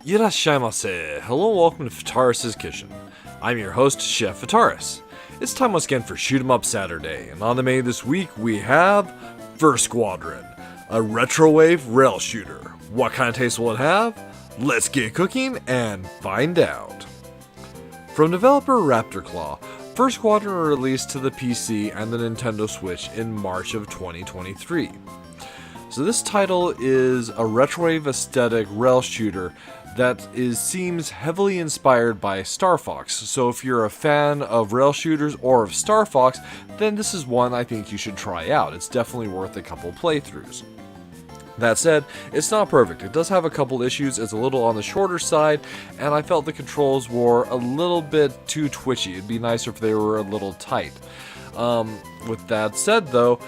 Irashaimase. Hello and welcome to Fataris' Kitchen. I'm your host, Chef Fataris. It's time once again for Shoot 'em Up Saturday, and on the menu this week we have First Squadron, a retrowave rail shooter. What kind of taste will it have? Let's get cooking and find out. From developer Raptor Claw, First Squadron were released to the PC and the Nintendo Switch in March of 2023. So this title is a retrowave aesthetic rail shooter that seems heavily inspired by Star Fox. So if you're a fan of rail shooters or of Star Fox, then this is one I think you should try out. It's definitely worth a couple playthroughs. That said, it's not perfect. It does have a couple issues. It's a little on the shorter side, and I felt the controls were a little bit too twitchy. It'd be nicer if they were a little tight. With that said, though,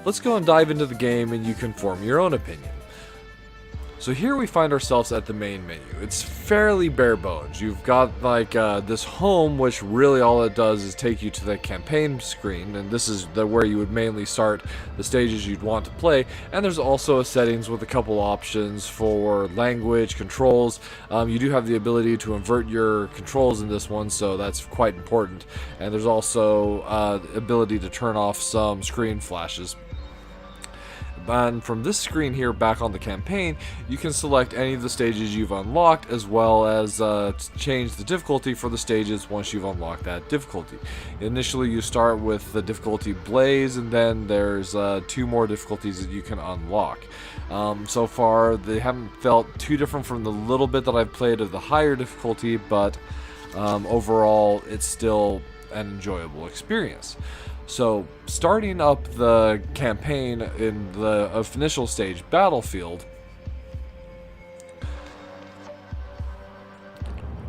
let's go and dive into the game and you can form your own opinion. So here we find ourselves at the main menu. It's fairly bare bones. You've got this home, which really all it does is take you to the campaign screen, and this is where you would mainly start the stages you'd want to play. And there's also a settings with a couple options for language, controls. You do have the ability to invert your controls in this one, so that's quite important. And there's also ability to turn off some screen flashes. And from this screen here back on the campaign, you can select any of the stages you've unlocked, as well as change the difficulty for the stages once you've unlocked that difficulty. Initially you start with the difficulty Blaze, and then there's 2 more difficulties that you can unlock. So far they haven't felt too different from the little bit that I've played of the higher difficulty, but overall it's still an enjoyable experience. So, starting up the campaign in the initial stage, Battlefield,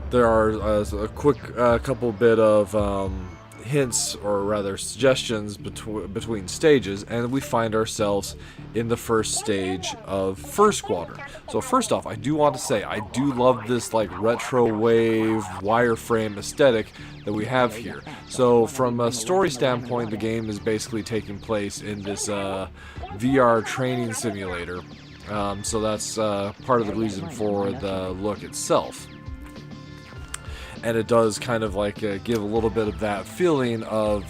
there are a quick couple bit of hints, or rather suggestions between stages, and we find ourselves in the first stage of First Squadron. So first off, I do want to say I do love this retro wave wireframe aesthetic that we have here. So from a story standpoint, the game is basically taking place in this VR training simulator. So that's part of the reason for the look itself. And it does kind of give a little bit of that feeling of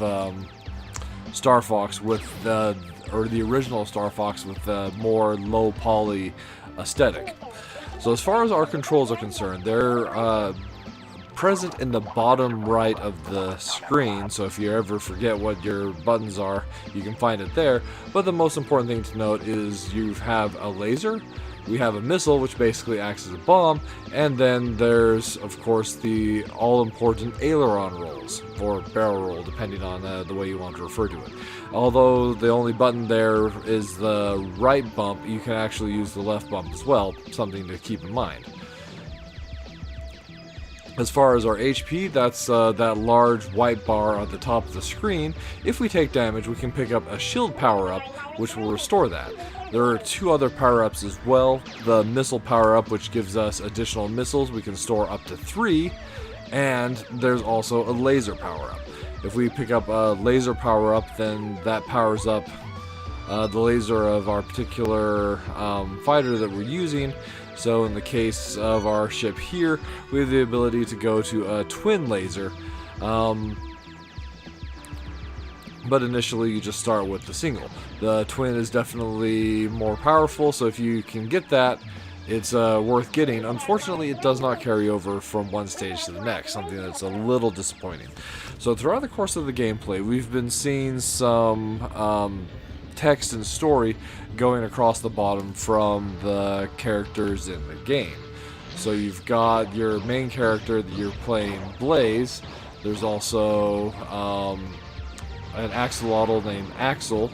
Star Fox with the original Star Fox with the more low poly aesthetic. So as far as our controls are concerned, they're present in the bottom right of the screen, so if you ever forget what your buttons are, you can find it there. But the most important thing to note is you have a laser, we have a missile, which basically acts as a bomb, and then there's, of course, the all-important aileron rolls, or barrel roll, depending on the way you want to refer to it. Although the only button there is the right bump, you can actually use the left bump as well, something to keep in mind. As far as our HP, that's that large white bar at the top of the screen. If we take damage, we can pick up a shield power-up, which will restore that. There are 2 other power-ups as well. The missile power-up, which gives us additional missiles. We can store up to 3. And there's also a laser power-up. If we pick up a laser power-up, then that powers up the laser of our particular fighter that we're using. So in the case of our ship here, we have the ability to go to a twin laser. But initially you just start with the single. The twin is definitely more powerful, so if you can get that, it's worth getting. Unfortunately, it does not carry over from one stage to the next, something that's a little disappointing. So throughout the course of the gameplay, we've been seeing some text and story going across the bottom from the characters in the game. So you've got your main character that you're playing, Blaze. There's also an axolotl named Axel,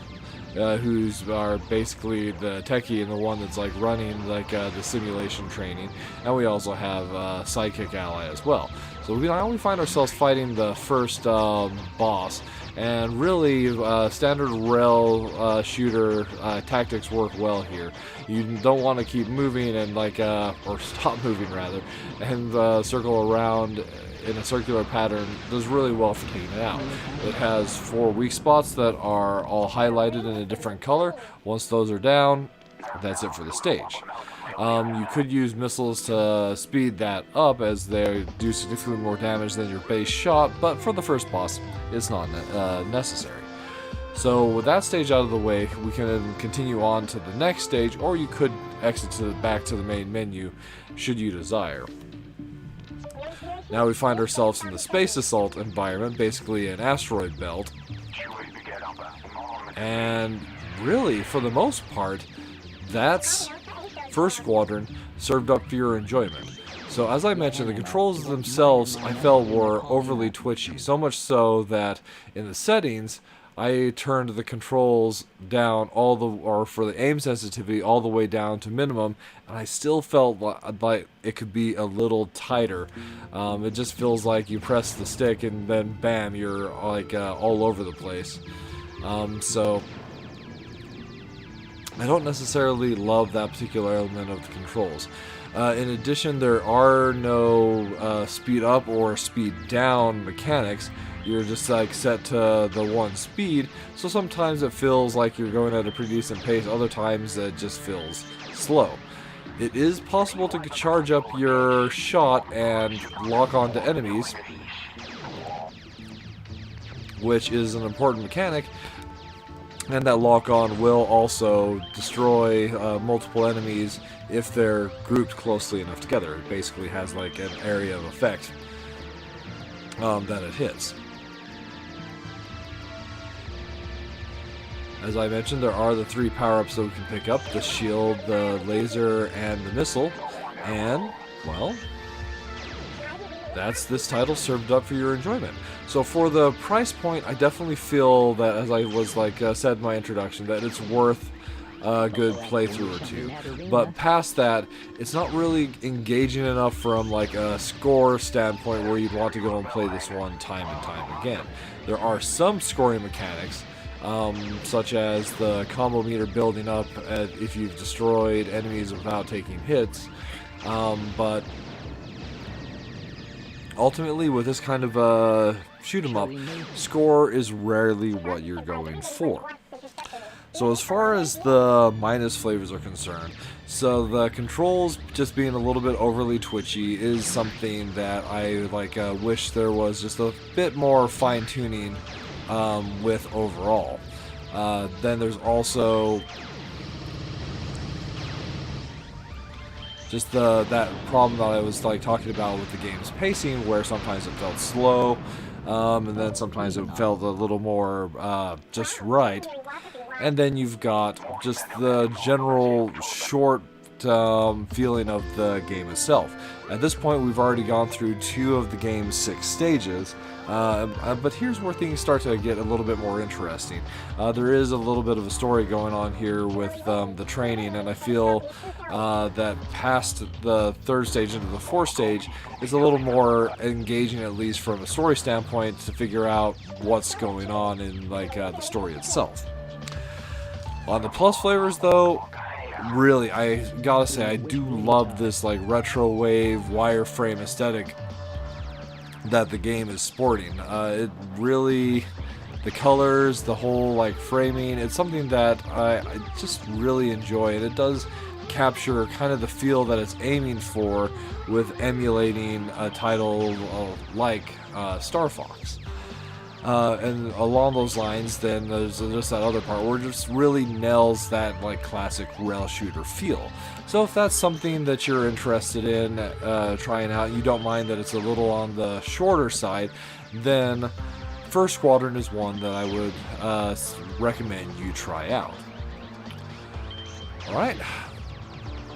who's basically the techie and the one that's running the simulation training. And we also have a sidekick ally as well. So we find ourselves fighting the first boss. And really, standard rail shooter tactics work well here. You don't want to keep moving and or stop moving rather, and circle around in a circular pattern does really well for taking it out. It has 4 weak spots that are all highlighted in a different color. Once those are down, that's it for the stage. You could use missiles to speed that up, as they do significantly more damage than your base shot, but for the first boss, it's not necessary. So with that stage out of the way, we can continue on to the next stage, or you could exit back to the main menu, should you desire. Now we find ourselves in the Space Assault environment, basically an asteroid belt. And really, for the most part, that's First Squadron served up for your enjoyment. So as I mentioned, the controls themselves I felt were overly twitchy, so much so that in the settings, I turned the controls down for the aim sensitivity all the way down to minimum, and I still felt like it could be a little tighter. It just feels like you press the stick and then bam, you're like all over the place. So I don't necessarily love that particular element of the controls. In addition, there are no speed up or speed down mechanics. You're just like set to the one speed, so sometimes it feels like you're going at a pretty decent pace, other times it just feels slow. It is possible to charge up your shot and lock onto enemies, which is an important mechanic, and that lock-on will also destroy multiple enemies if they're grouped closely enough together. It basically has like an area of effect that it hits. As I mentioned, there are the 3 power-ups that we can pick up: the shield, the laser, and the missile. And, well, that's this title served up for your enjoyment. So for the price point, I definitely feel that, as I was said in my introduction, that it's worth a good playthrough or two. But past that, it's not really engaging enough from like a score standpoint where you'd want to go and play this one time and time again. There are some scoring mechanics, such as the combo meter building up if you've destroyed enemies without taking hits, but ultimately with this kind of a shoot 'em up, score is rarely what you're going for. So as far as the minus flavors are concerned, so the controls just being a little bit overly twitchy is something that I wish there was just a bit more fine-tuning with overall. Then there's also just that problem that I was talking about with the game's pacing, where sometimes it felt slow, and then sometimes it felt a little more just right. And then you've got just the general short feeling of the game itself. At this point, we've already gone through 2 of the game's 6 stages, but here's where things start to get a little bit more interesting. There is a little bit of a story going on here with the training, and I feel that past the 3rd stage into the 4th stage is a little more engaging, at least from a story standpoint, to figure out what's going on in the story itself. On the plus flavors, though, really, I gotta say, I do love this retro wave wireframe aesthetic that the game is sporting. It really, the colors, the whole framing, it's something that I just really enjoy, and it does capture kind of the feel that it's aiming for with emulating a title like Star Fox. And along those lines, then there's just that other part where it just really nails that classic rail shooter feel. So if that's something that you're interested in trying out, you don't mind that it's a little on the shorter side, then First Squadron is one that I would recommend you try out. Alright,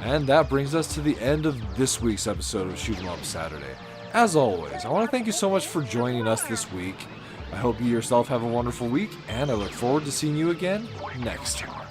and that brings us to the end of this week's episode of Shoot 'em Up Saturday. As always, I want to thank you so much for joining us this week. I hope you yourself have a wonderful week, and I look forward to seeing you again next time.